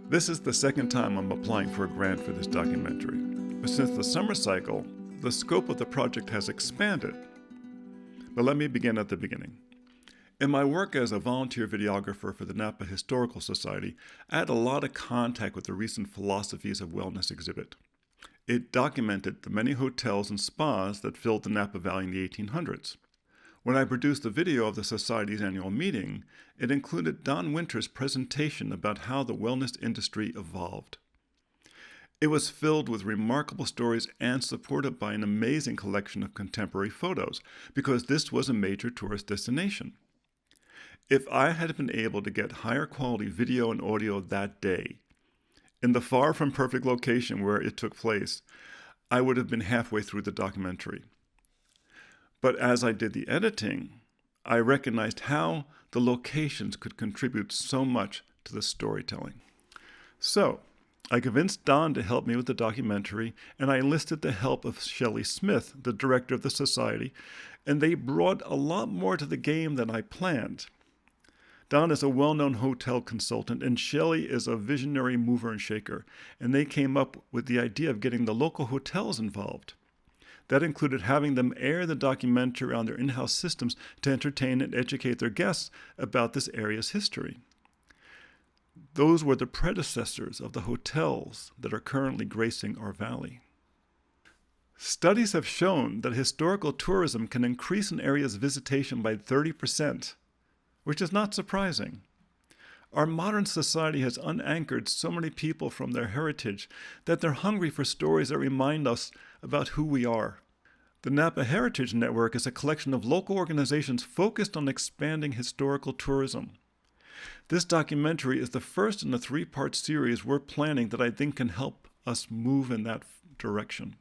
This is the second time I'm applying for a grant for this documentary. Since the summer cycle, the scope of the project has expanded. But let me begin at the beginning. In my work as a volunteer videographer for the Napa Historical Society, I had a lot of contact with the recent Philosophies of Wellness exhibit. It documented the many hotels and spas that filled the Napa Valley in the 1800s. When I produced the video of the Society's annual meeting, it included Don Winter's presentation about how the wellness industry evolved. It was filled with remarkable stories and supported by an amazing collection of contemporary photos, because this was a major tourist destination. If I had been able to get higher quality video and audio that day, in the far from perfect location where it took place, I would have been halfway through the documentary. But as I did the editing, I recognized how the locations could contribute so much to the storytelling. So, I convinced Don to help me with the documentary, and I enlisted the help of Shelley Smith, the director of the Society, and they brought a lot more to the game than I planned. Don is a well-known hotel consultant, and Shelley is a visionary mover and shaker, and they came up with the idea of getting the local hotels involved. That included having them air the documentary on their in-house systems to entertain and educate their guests about this area's history. Those were the predecessors of the hotels that are currently gracing our valley. Studies have shown that historical tourism can increase an area's visitation by 30%, which is not surprising. Our modern society has unanchored so many people from their heritage that they're hungry for stories that remind us about who we are. The Napa Heritage Network is a collection of local organizations focused on expanding historical tourism. This documentary is the first in a 3-part series we're planning that I think can help us move in that direction.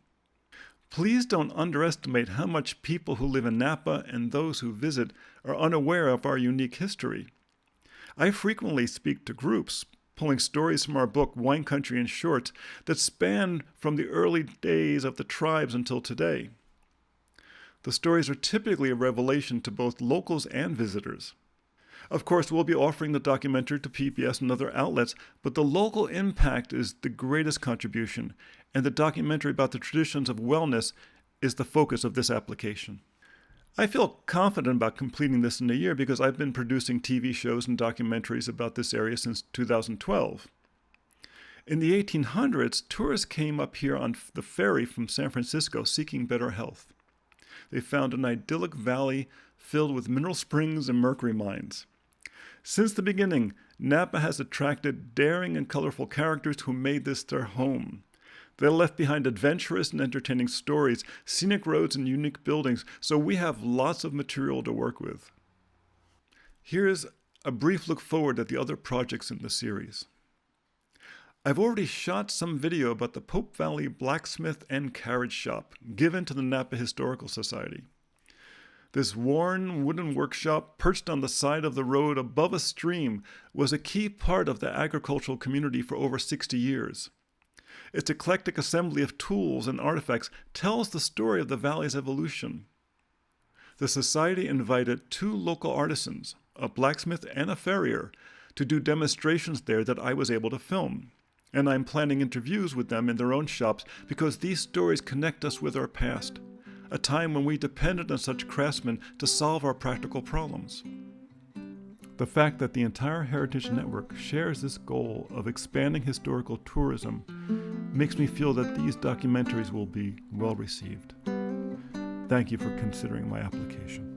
Please don't underestimate how much people who live in Napa and those who visit are unaware of our unique history. I frequently speak to groups, pulling stories from our book, Wine Country in Short, that span from the early days of the tribes until today. The stories are typically a revelation to both locals and visitors. Of course, we'll be offering the documentary to PBS and other outlets, but the local impact is the greatest contribution, and the documentary about the traditions of wellness is the focus of this application. I feel confident about completing this in a year because I've been producing TV shows and documentaries about this area since 2012. In the 1800s, tourists came up here on the ferry from San Francisco seeking better health. They found an idyllic valley filled with mineral springs and mercury mines. Since the beginning, Napa has attracted daring and colorful characters who made this their home. They left behind adventurous and entertaining stories, scenic roads, and unique buildings, so we have lots of material to work with. Here's a brief look forward at the other projects in the series. I've already shot some video about the Pope Valley Blacksmith and Carriage Shop, given to the Napa Historical Society. This worn wooden workshop, perched on the side of the road above a stream, was a key part of the agricultural community for over 60 years. Its eclectic assembly of tools and artifacts tells the story of the valley's evolution. The Society invited 2 local artisans, a blacksmith and a farrier, to do demonstrations there that I was able to film. And I'm planning interviews with them in their own shops because these stories connect us with our past, a time when we depended on such craftsmen to solve our practical problems. The fact that the entire Heritage Network shares this goal of expanding historical tourism makes me feel that these documentaries will be well received. Thank you for considering my application.